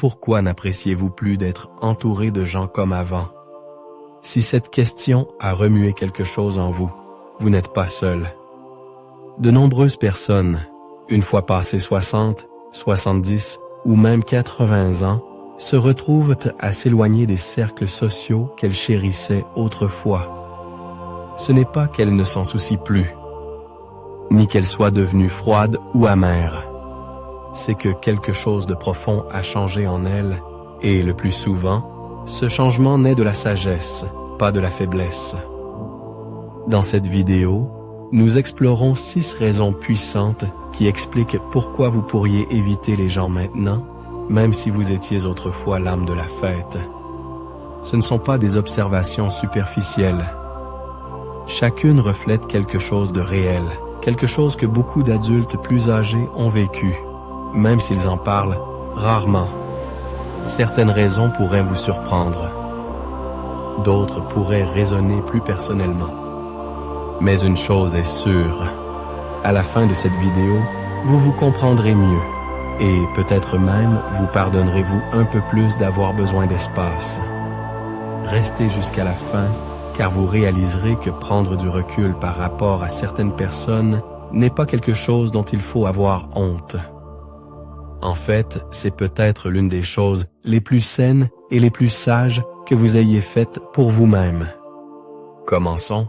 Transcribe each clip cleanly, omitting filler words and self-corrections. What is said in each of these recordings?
Pourquoi n'appréciez-vous plus d'être entouré de gens comme avant? Si cette question a remué quelque chose en vous, vous n'êtes pas seul. De nombreuses personnes, une fois passées 60, 70 ou même 80 ans, se retrouvent à s'éloigner des cercles sociaux qu'elles chérissaient autrefois. Ce n'est pas qu'elles ne s'en soucient plus, ni qu'elles soient devenues froides ou amères. C'est que quelque chose de profond a changé en elles, et le plus souvent, ce changement naît de la sagesse, pas de la faiblesse. Dans cette vidéo, nous explorons 6 raisons puissantes qui expliquent pourquoi vous pourriez éviter les gens maintenant, même si vous étiez autrefois l'âme de la fête. Ce ne sont pas des observations superficielles. Chacune reflète quelque chose de réel, quelque chose que beaucoup d'adultes plus âgés ont vécu, même s'ils en parlent rarement. Certaines raisons pourraient vous surprendre. D'autres pourraient résonner plus personnellement. Mais une chose est sûre, à la fin de cette vidéo, vous vous comprendrez mieux et peut-être même vous pardonnerez-vous un peu plus d'avoir besoin d'espace. Restez jusqu'à la fin car vous réaliserez que prendre du recul par rapport à certaines personnes n'est pas quelque chose dont il faut avoir honte. En fait, c'est peut-être l'une des choses les plus saines et les plus sages que vous ayez faites pour vous-même. Commençons.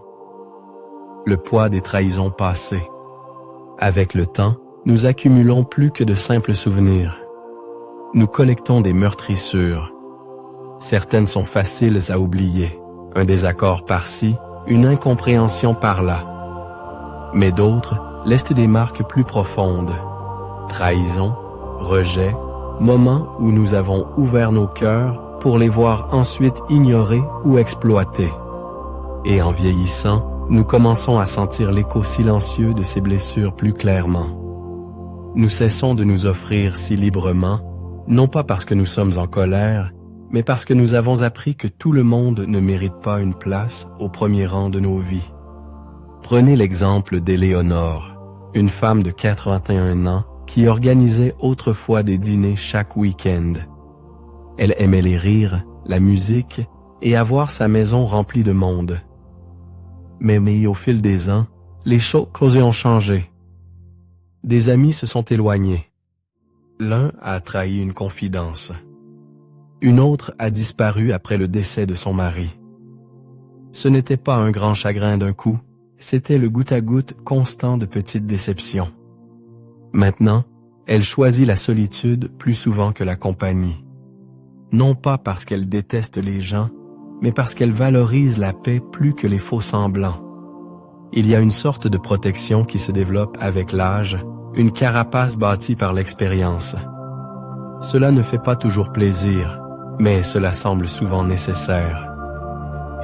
Le poids des trahisons passées. Avec le temps, nous accumulons plus que de simples souvenirs. Nous collectons des meurtrissures. Certaines sont faciles à oublier, un désaccord par-ci, une incompréhension par-là. Mais d'autres laissent des marques plus profondes. Trahison, rejet, moments où nous avons ouvert nos cœurs pour les voir ensuite ignorés ou exploités. Et en vieillissant, nous commençons à sentir l'écho silencieux de ces blessures plus clairement. Nous cessons de nous offrir si librement, non pas parce que nous sommes en colère, mais parce que nous avons appris que tout le monde ne mérite pas une place au premier rang de nos vies. Prenez l'exemple d'Éléonore, une femme de 81 ans qui organisait autrefois des dîners chaque week-end. Elle aimait les rires, la musique et avoir sa maison remplie de monde. Mais au fil des ans, les choses ont changé. Des amis se sont éloignés. L'un a trahi une confidence. Une autre a disparu après le décès de son mari. Ce n'était pas un grand chagrin d'un coup, c'était le goutte-à-goutte constant de petites déceptions. Maintenant, elle choisit la solitude plus souvent que la compagnie. Non pas parce qu'elle déteste les gens, mais parce qu'elle valorise la paix plus que les faux semblants. Il y a une sorte de protection qui se développe avec l'âge, une carapace bâtie par l'expérience. Cela ne fait pas toujours plaisir, mais cela semble souvent nécessaire.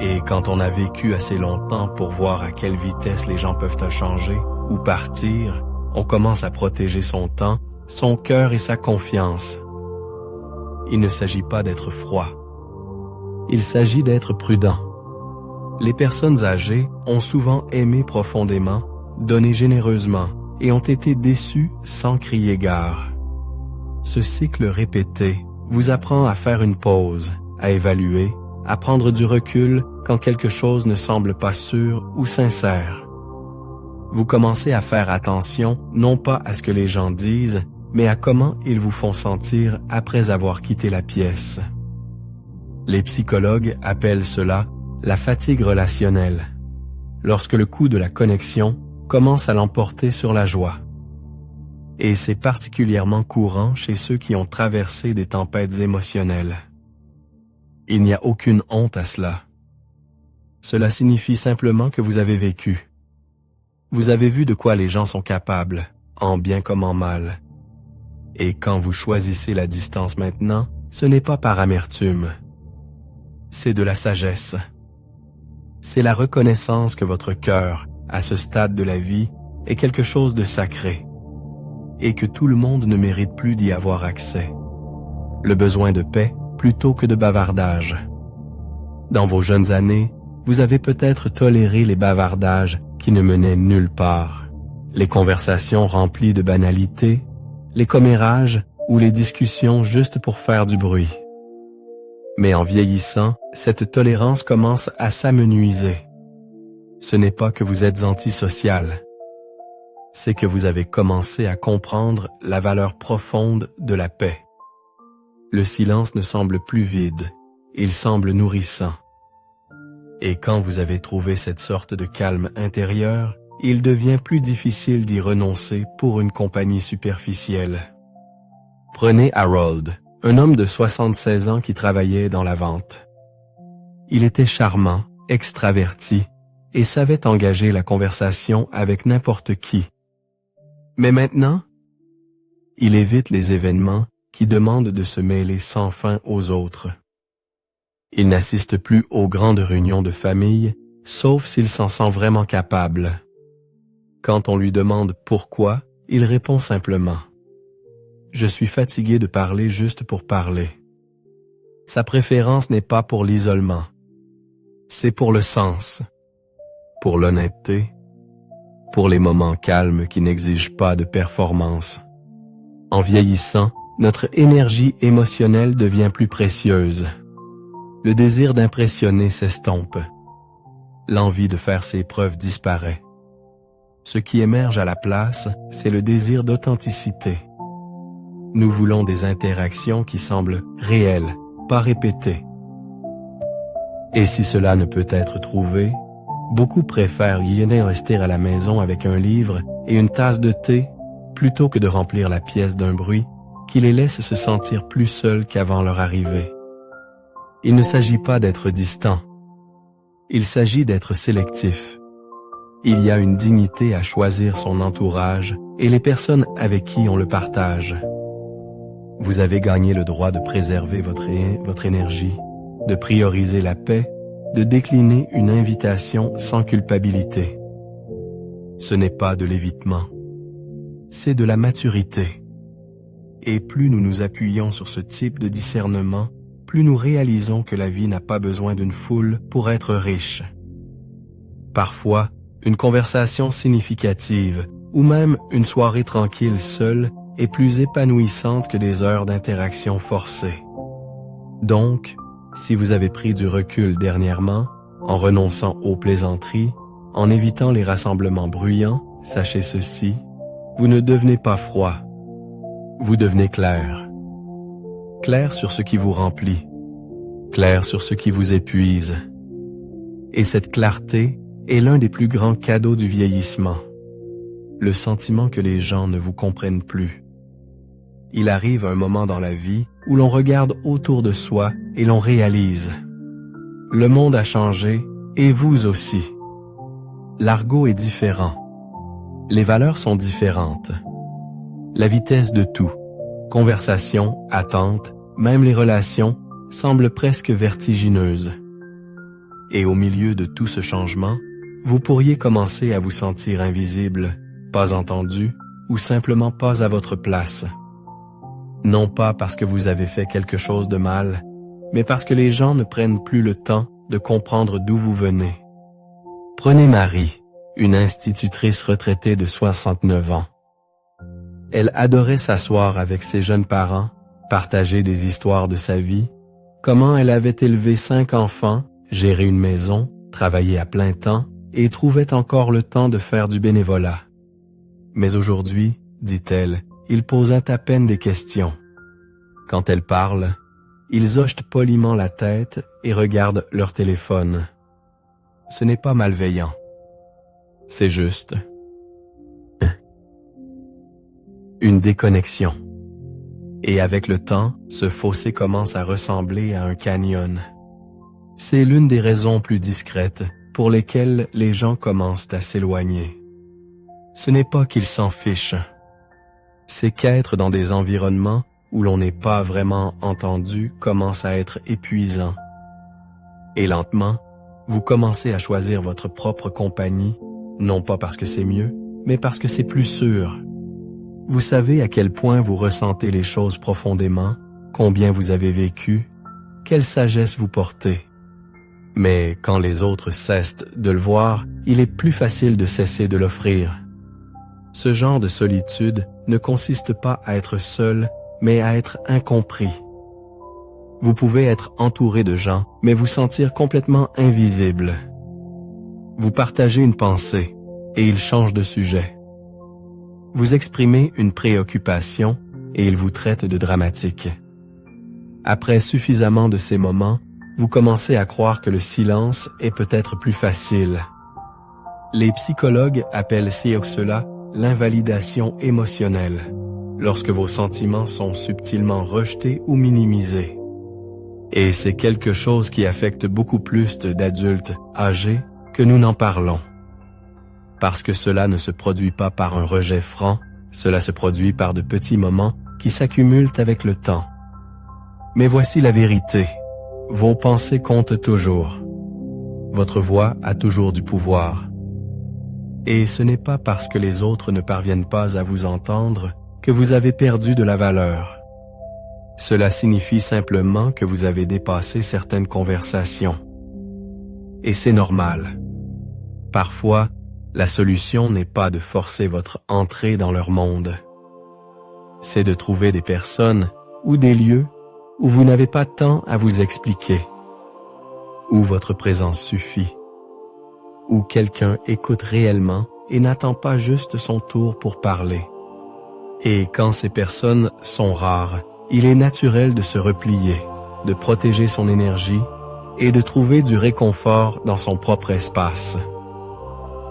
Et quand on a vécu assez longtemps pour voir à quelle vitesse les gens peuvent changer ou partir, on commence à protéger son temps, son cœur et sa confiance. Il ne s'agit pas d'être froid. Il s'agit d'être prudent. Les personnes âgées ont souvent aimé profondément, donné généreusement et ont été déçues sans crier gare. Ce cycle répété vous apprend à faire une pause, à évaluer, à prendre du recul quand quelque chose ne semble pas sûr ou sincère. Vous commencez à faire attention non pas à ce que les gens disent, mais à comment ils vous font sentir après avoir quitté la pièce. Les psychologues appellent cela la fatigue relationnelle, lorsque le coût de la connexion commence à l'emporter sur la joie. Et c'est particulièrement courant chez ceux qui ont traversé des tempêtes émotionnelles. Il n'y a aucune honte à cela. Cela signifie simplement que vous avez vécu. Vous avez vu de quoi les gens sont capables, en bien comme en mal. Et quand vous choisissez la distance maintenant, ce n'est pas par amertume. C'est de la sagesse. C'est la reconnaissance que votre cœur, à ce stade de la vie, est quelque chose de sacré, et que tout le monde ne mérite plus d'y avoir accès. Le besoin de paix plutôt que de bavardage. Dans vos jeunes années, vous avez peut-être toléré les bavardages qui ne menaient nulle part, les conversations remplies de banalités, les commérages ou les discussions juste pour faire du bruit. Mais en vieillissant, cette tolérance commence à s'amenuiser. Ce n'est pas que vous êtes antisocial. C'est que vous avez commencé à comprendre la valeur profonde de la paix. Le silence ne semble plus vide, il semble nourrissant. Et quand vous avez trouvé cette sorte de calme intérieur, il devient plus difficile d'y renoncer pour une compagnie superficielle. Prenez Harold, un homme de 76 ans qui travaillait dans la vente. Il était charmant, extraverti, et savait engager la conversation avec n'importe qui. Mais maintenant, il évite les événements qui demandent de se mêler sans fin aux autres. Il n'assiste plus aux grandes réunions de famille, sauf s'il s'en sent vraiment capable. Quand on lui demande pourquoi, il répond simplement « Je suis fatigué de parler juste pour parler ». Sa préférence n'est pas pour l'isolement, c'est pour le sens, pour l'honnêteté, pour les moments calmes qui n'exigent pas de performance. En vieillissant, notre énergie émotionnelle devient plus précieuse. Le désir d'impressionner s'estompe. L'envie de faire ses preuves disparaît. Ce qui émerge à la place, c'est le désir d'authenticité. Nous voulons des interactions qui semblent réelles, pas répétées. Et si cela ne peut être trouvé, beaucoup préfèrent y rester à la maison avec un livre et une tasse de thé plutôt que de remplir la pièce d'un bruit qui les laisse se sentir plus seuls qu'avant leur arrivée. Il ne s'agit pas d'être distant. Il s'agit d'être sélectif. Il y a une dignité à choisir son entourage et les personnes avec qui on le partage. Vous avez gagné le droit de préserver votre énergie, de prioriser la paix, de décliner une invitation sans culpabilité. Ce n'est pas de l'évitement, c'est de la maturité. Et plus nous nous appuyons sur ce type de discernement, plus nous réalisons que la vie n'a pas besoin d'une foule pour être riche. Parfois, une conversation significative ou même une soirée tranquille seule est plus épanouissante que des heures d'interaction forcée. Donc, si vous avez pris du recul dernièrement, en renonçant aux plaisanteries, en évitant les rassemblements bruyants, sachez ceci, vous ne devenez pas froid. Vous devenez clair. Clair sur ce qui vous remplit. Clair sur ce qui vous épuise. Et cette clarté est l'un des plus grands cadeaux du vieillissement. Le sentiment que les gens ne vous comprennent plus. Il arrive un moment dans la vie où l'on regarde autour de soi et l'on réalise. Le monde a changé et vous aussi. L'argot est différent. Les valeurs sont différentes. La vitesse de tout, conversation, attente, même les relations, semblent presque vertigineuses. Et au milieu de tout ce changement, vous pourriez commencer à vous sentir invisible, pas entendu ou simplement pas à votre place. Non pas parce que vous avez fait quelque chose de mal, mais parce que les gens ne prennent plus le temps de comprendre d'où vous venez. Prenez Marie, une institutrice retraitée de 69 ans. Elle adorait s'asseoir avec ses jeunes parents, partager des histoires de sa vie, comment elle avait élevé 5 enfants, géré une maison, travaillé à plein temps et trouvait encore le temps de faire du bénévolat. Mais aujourd'hui, dit-elle, ils posaient à peine des questions. Quand elle parle, ils hochent poliment la tête et regardent leur téléphone. Ce n'est pas malveillant. C'est juste une déconnexion. Et avec le temps, ce fossé commence à ressembler à un canyon. C'est l'une des raisons plus discrètes pour lesquelles les gens commencent à s'éloigner. Ce n'est pas qu'ils s'en fichent. C'est qu'être dans des environnements où l'on n'est pas vraiment entendu commence à être épuisant. Et lentement, vous commencez à choisir votre propre compagnie, non pas parce que c'est mieux, mais parce que c'est plus sûr. Vous savez à quel point vous ressentez les choses profondément, combien vous avez vécu, quelle sagesse vous portez. Mais quand les autres cessent de le voir, il est plus facile de cesser de l'offrir. Ce genre de solitude ne consiste pas à être seul, mais à être incompris. Vous pouvez être entouré de gens, mais vous sentir complètement invisible. Vous partagez une pensée, et ils changent de sujet. Vous exprimez une préoccupation, et ils vous traitent de dramatique. Après suffisamment de ces moments, vous commencez à croire que le silence est peut-être plus facile. Les psychologues appellent cela l'invalidation émotionnelle, lorsque vos sentiments sont subtilement rejetés ou minimisés. Et c'est quelque chose qui affecte beaucoup plus d'adultes âgés que nous n'en parlons. Parce que cela ne se produit pas par un rejet franc, cela se produit par de petits moments qui s'accumulent avec le temps. Mais voici la vérité. Vos pensées comptent toujours. Votre voix a toujours du pouvoir. Et ce n'est pas parce que les autres ne parviennent pas à vous entendre que vous avez perdu de la valeur. Cela signifie simplement que vous avez dépassé certaines conversations. Et c'est normal. Parfois, la solution n'est pas de forcer votre entrée dans leur monde. C'est de trouver des personnes ou des lieux où vous n'avez pas tant à vous expliquer, où votre présence suffit, où quelqu'un écoute réellement et n'attend pas juste son tour pour parler. Et quand ces personnes sont rares, il est naturel de se replier, de protéger son énergie et de trouver du réconfort dans son propre espace.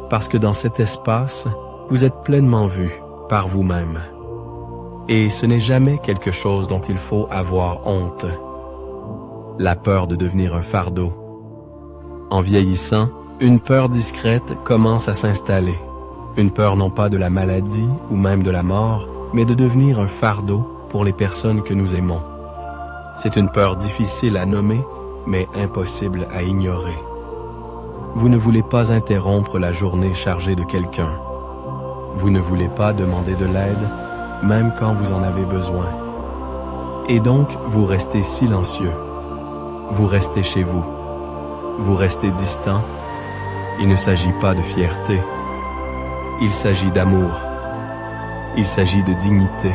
Parce que dans cet espace, vous êtes pleinement vu par vous-même. Et ce n'est jamais quelque chose dont il faut avoir honte. La peur de devenir un fardeau. En vieillissant, une peur discrète commence à s'installer. Une peur non pas de la maladie ou même de la mort, mais de devenir un fardeau pour les personnes que nous aimons. C'est une peur difficile à nommer, mais impossible à ignorer. Vous ne voulez pas interrompre la journée chargée de quelqu'un. Vous ne voulez pas demander de l'aide, même quand vous en avez besoin. Et donc, vous restez silencieux. Vous restez chez vous. Vous restez distant. Il ne s'agit pas de fierté. Il s'agit d'amour. Il s'agit de dignité.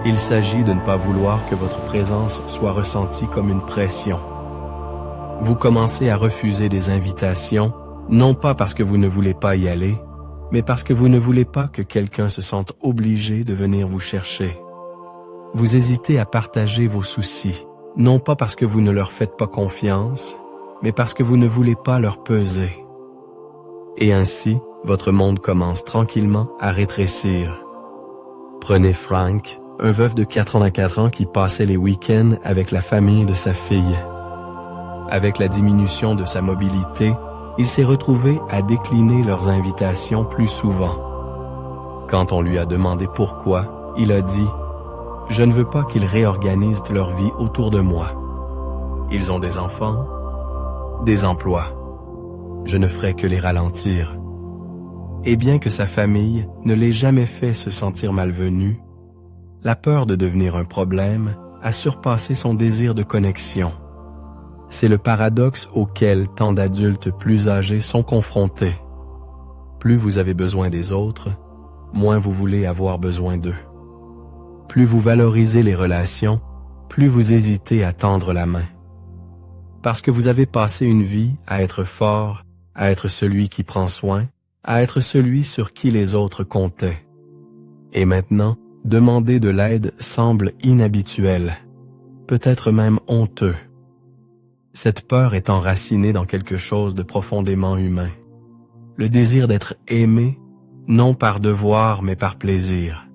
Il s'agit de ne pas vouloir que votre présence soit ressentie comme une pression. Vous commencez à refuser des invitations, non pas parce que vous ne voulez pas y aller, mais parce que vous ne voulez pas que quelqu'un se sente obligé de venir vous chercher. Vous hésitez à partager vos soucis, non pas parce que vous ne leur faites pas confiance, mais parce que vous ne voulez pas leur peser. Et ainsi, votre monde commence tranquillement à rétrécir. Prenez Frank, un veuf de 84 ans qui passait les week-ends avec la famille de sa fille. Avec la diminution de sa mobilité, il s'est retrouvé à décliner leurs invitations plus souvent. Quand on lui a demandé pourquoi, il a dit « Je ne veux pas qu'ils réorganisent leur vie autour de moi. Ils ont des enfants, des emplois. Je ne ferai que les ralentir. » Et bien que sa famille ne l'ait jamais fait se sentir malvenu, la peur de devenir un problème a surpassé son désir de connexion. C'est le paradoxe auquel tant d'adultes plus âgés sont confrontés. Plus vous avez besoin des autres, moins vous voulez avoir besoin d'eux. Plus vous valorisez les relations, plus vous hésitez à tendre la main. Parce que vous avez passé une vie à être fort, à être celui qui prend soin, à être celui sur qui les autres comptaient. Et maintenant, demander de l'aide semble inhabituel, peut-être même honteux. Cette peur est enracinée dans quelque chose de profondément humain. Le désir d'être aimé, non par devoir mais par plaisir.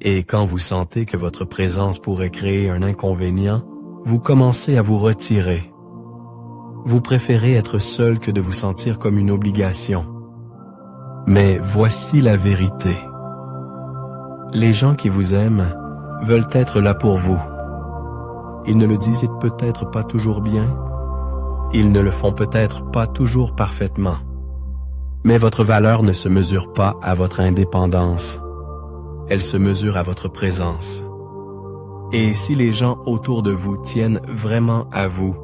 Et quand vous sentez que votre présence pourrait créer un inconvénient, vous commencez à vous retirer. Vous préférez être seul que de vous sentir comme une obligation. Mais voici la vérité. Les gens qui vous aiment veulent être là pour vous. Ils ne le disent peut-être pas toujours bien. Ils ne le font peut-être pas toujours parfaitement. Mais votre valeur ne se mesure pas à votre indépendance. Elle se mesure à votre présence. Et si les gens autour de vous tiennent vraiment à vous,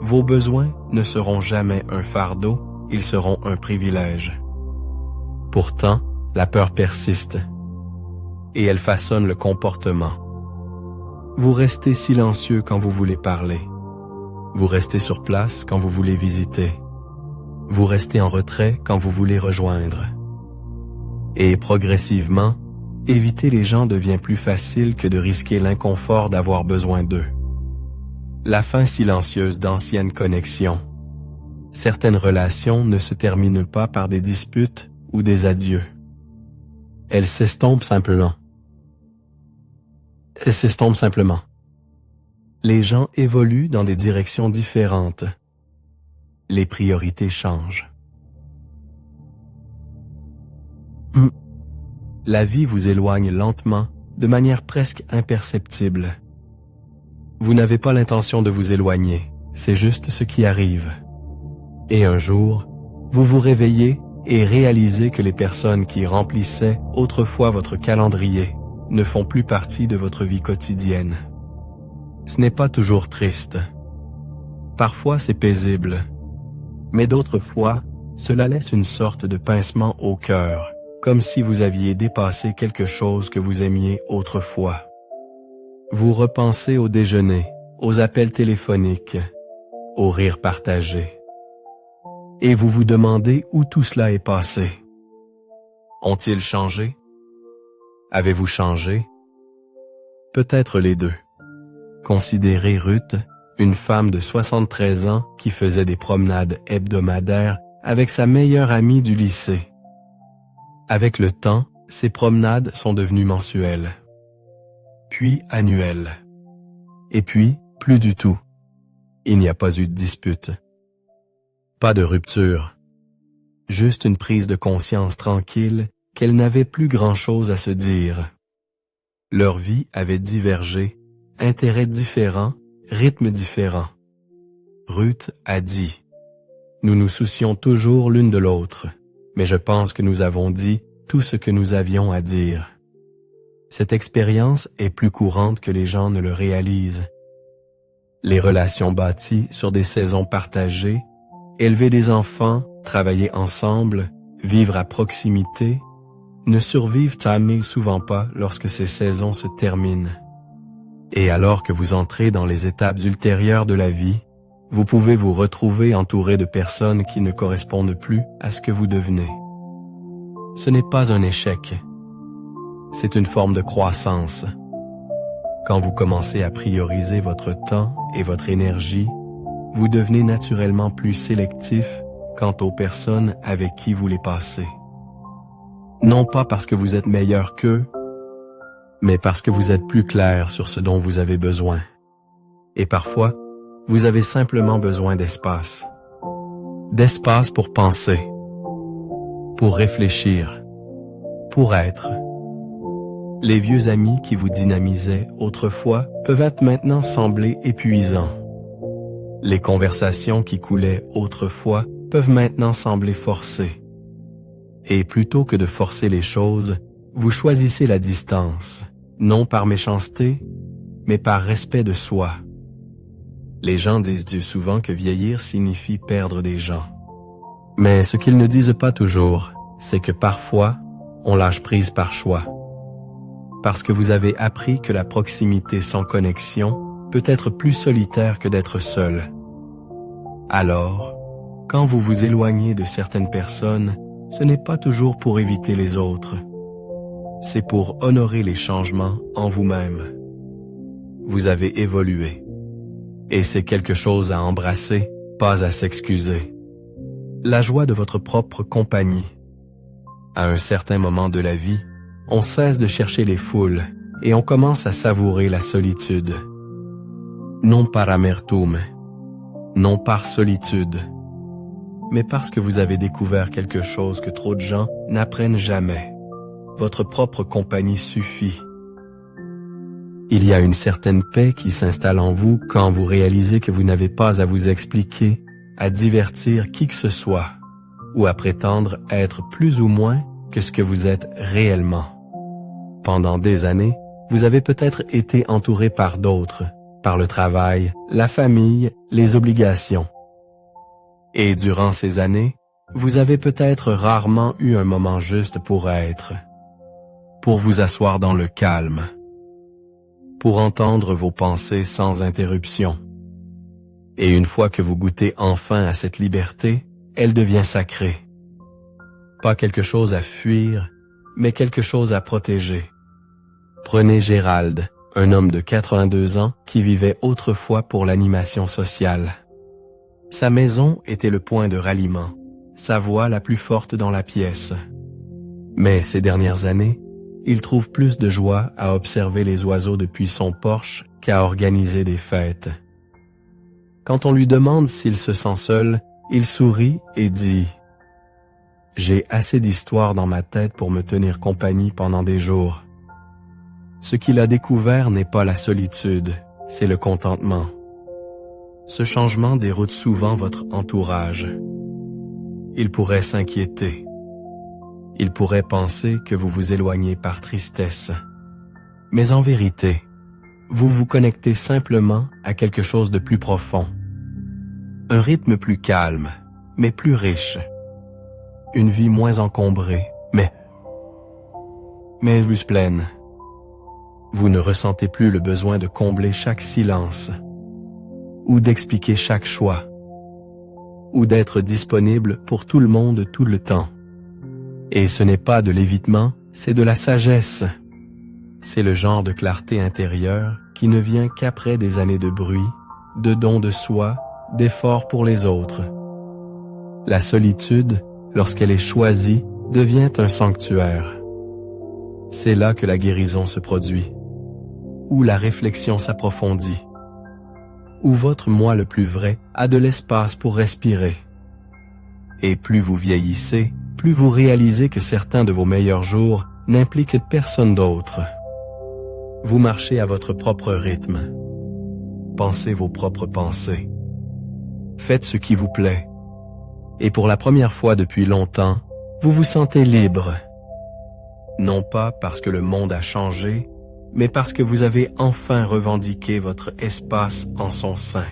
vos besoins ne seront jamais un fardeau, ils seront un privilège. Pourtant, la peur persiste. Et elle façonne le comportement. Vous restez silencieux quand vous voulez parler. Vous restez sur place quand vous voulez visiter. Vous restez en retrait quand vous voulez rejoindre. Et progressivement, éviter les gens devient plus facile que de risquer l'inconfort d'avoir besoin d'eux. La fin silencieuse d'anciennes connexions. Certaines relations ne se terminent pas par des disputes ou des adieux. Elles s'estompent simplement. Les gens évoluent dans des directions différentes. Les priorités changent. La vie vous éloigne lentement, de manière presque imperceptible. Vous n'avez pas l'intention de vous éloigner, c'est juste ce qui arrive. Et un jour, vous vous réveillez et réalisez que les personnes qui remplissaient autrefois votre calendrier ne font plus partie de votre vie quotidienne. Ce n'est pas toujours triste. Parfois c'est paisible, mais d'autres fois, cela laisse une sorte de pincement au cœur, comme si vous aviez dépassé quelque chose que vous aimiez autrefois. Vous repensez au déjeuner, aux appels téléphoniques, aux rires partagés. Et vous vous demandez où tout cela est passé. Ont-ils changé? Avez-vous changé? Peut-être les deux. Considérez Ruth, une femme de 73 ans qui faisait des promenades hebdomadaires avec sa meilleure amie du lycée. Avec le temps, ces promenades sont devenues mensuelles, puis annuelles, et puis plus du tout. Il n'y a pas eu de dispute. Pas de rupture, juste une prise de conscience tranquille qu'elles n'avaient plus grand-chose à se dire. Leur vie avait divergé, intérêts différents, rythmes différents. Ruth a dit « Nous nous soucions toujours l'une de l'autre, mais je pense que nous avons dit tout ce que nous avions à dire. » Cette expérience est plus courante que les gens ne le réalisent. Les relations bâties sur des saisons partagées, élever des enfants, travailler ensemble, vivre à proximité, ne survivent souvent pas lorsque ces saisons se terminent. Et alors que vous entrez dans les étapes ultérieures de la vie, vous pouvez vous retrouver entouré de personnes qui ne correspondent plus à ce que vous devenez. Ce n'est pas un échec. C'est une forme de croissance. Quand vous commencez à prioriser votre temps et votre énergie, vous devenez naturellement plus sélectif quant aux personnes avec qui vous les passez. Non pas parce que vous êtes meilleur qu'eux, mais parce que vous êtes plus clair sur ce dont vous avez besoin. Et parfois, vous avez simplement besoin d'espace. D'espace pour penser, pour réfléchir, pour être. Les vieux amis qui vous dynamisaient autrefois peuvent être maintenant sembler épuisants. Les conversations qui coulaient autrefois peuvent maintenant sembler forcées. Et plutôt que de forcer les choses, vous choisissez la distance, non par méchanceté, mais par respect de soi. Les gens disent souvent que vieillir signifie perdre des gens. Mais ce qu'ils ne disent pas toujours, c'est que parfois, on lâche prise par choix. Parce que vous avez appris que la proximité sans connexion peut être plus solitaire que d'être seul. Alors, quand vous vous éloignez de certaines personnes, ce n'est pas toujours pour éviter les autres. C'est pour honorer les changements en vous-même. Vous avez évolué. Et c'est quelque chose à embrasser, pas à s'excuser. La joie de votre propre compagnie. À un certain moment de la vie, on cesse de chercher les foules et on commence à savourer la solitude. Non par amertume, non par solitude, mais parce que vous avez découvert quelque chose que trop de gens n'apprennent jamais. Votre propre compagnie suffit. Il y a une certaine paix qui s'installe en vous quand vous réalisez que vous n'avez pas à vous expliquer, à divertir qui que ce soit, ou à prétendre être plus ou moins que ce que vous êtes réellement. Pendant des années, vous avez peut-être été entouré par d'autres, par le travail, la famille, les obligations. Et durant ces années, vous avez peut-être rarement eu un moment juste pour être, pour vous asseoir dans le calme, pour entendre vos pensées sans interruption. Et une fois que vous goûtez enfin à cette liberté, elle devient sacrée. Pas quelque chose à fuir, mais quelque chose à protéger. Prenez Gérald, un homme de 82 ans qui vivait autrefois pour l'animation sociale. Sa maison était le point de ralliement, sa voix la plus forte dans la pièce. Mais ces dernières années, il trouve plus de joie à observer les oiseaux depuis son porche qu'à organiser des fêtes. Quand on lui demande s'il se sent seul, il sourit et dit « J'ai assez d'histoires dans ma tête pour me tenir compagnie pendant des jours. » Ce qu'il a découvert n'est pas la solitude, c'est le contentement. Ce changement déroute souvent votre entourage. Il pourrait s'inquiéter. Il pourrait penser que vous vous éloignez par tristesse. Mais en vérité, vous vous connectez simplement à quelque chose de plus profond. Un rythme plus calme, mais plus riche. Une vie moins encombrée, mais plus pleine. Vous ne ressentez plus le besoin de combler chaque silence, ou d'expliquer chaque choix, ou d'être disponible pour tout le monde tout le temps. Et ce n'est pas de l'évitement, c'est de la sagesse. C'est le genre de clarté intérieure qui ne vient qu'après des années de bruit, de don de soi, d'efforts pour les autres. La solitude, lorsqu'elle est choisie, devient un sanctuaire. C'est là que la guérison se produit, où la réflexion s'approfondit, où votre moi le plus vrai a de l'espace pour respirer. Et plus vous vieillissez, plus vous réalisez que certains de vos meilleurs jours n'impliquent personne d'autre. Vous marchez à votre propre rythme. Pensez vos propres pensées. Faites ce qui vous plaît. Et pour la première fois depuis longtemps, vous vous sentez libre. Non pas parce que le monde a changé, mais parce que vous avez enfin revendiqué votre espace en son sein.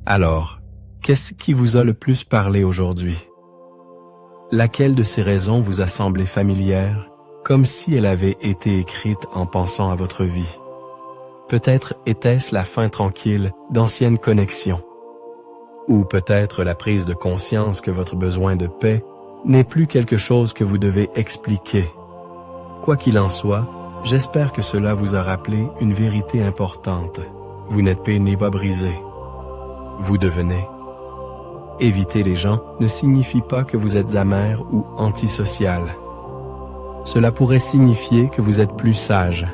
Alors, qu'est-ce qui vous a le plus parlé aujourd'hui? Laquelle de ces raisons vous a semblé familière, comme si elle avait été écrite en pensant à votre vie? Peut-être était-ce la fin tranquille d'anciennes connexions. Ou peut-être la prise de conscience que votre besoin de paix n'est plus quelque chose que vous devez expliquer. Quoi qu'il en soit, j'espère que cela vous a rappelé une vérité importante. Vous n'êtes pas né pas brisé. Vous devenez. Éviter les gens ne signifie pas que vous êtes amer ou antisocial. Cela pourrait signifier que vous êtes plus sage.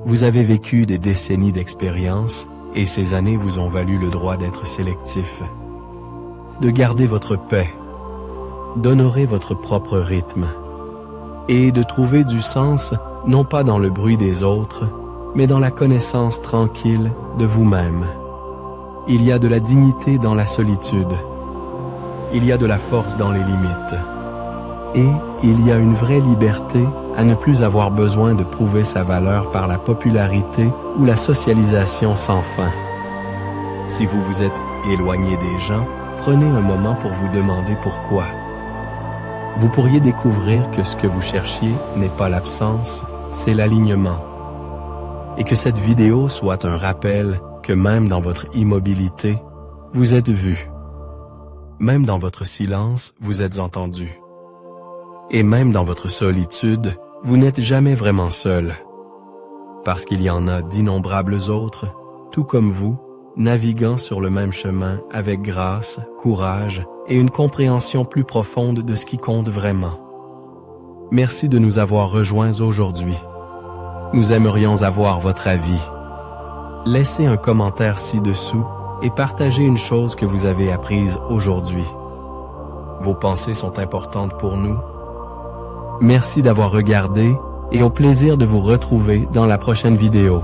Vous avez vécu des décennies d'expérience et ces années vous ont valu le droit d'être sélectif, de garder votre paix, d'honorer votre propre rythme et de trouver du sens non pas dans le bruit des autres, mais dans la connaissance tranquille de vous-même. Il y a de la dignité dans la solitude. Il y a de la force dans les limites. Et il y a une vraie liberté à ne plus avoir besoin de prouver sa valeur par la popularité ou la socialisation sans fin. Si vous vous êtes éloigné des gens, prenez un moment pour vous demander pourquoi. Vous pourriez découvrir que ce que vous cherchiez n'est pas l'absence, c'est l'alignement. Et que cette vidéo soit un rappel que même dans votre immobilité, vous êtes vu. Même dans votre silence, vous êtes entendu. Et même dans votre solitude, vous n'êtes jamais vraiment seul. Parce qu'il y en a d'innombrables autres, tout comme vous, naviguant sur le même chemin avec grâce, courage et une compréhension plus profonde de ce qui compte vraiment. Merci de nous avoir rejoints aujourd'hui. Nous aimerions avoir votre avis. Laissez un commentaire ci-dessous et partagez une chose que vous avez apprise aujourd'hui. Vos pensées sont importantes pour nous. Merci d'avoir regardé et au plaisir de vous retrouver dans la prochaine vidéo.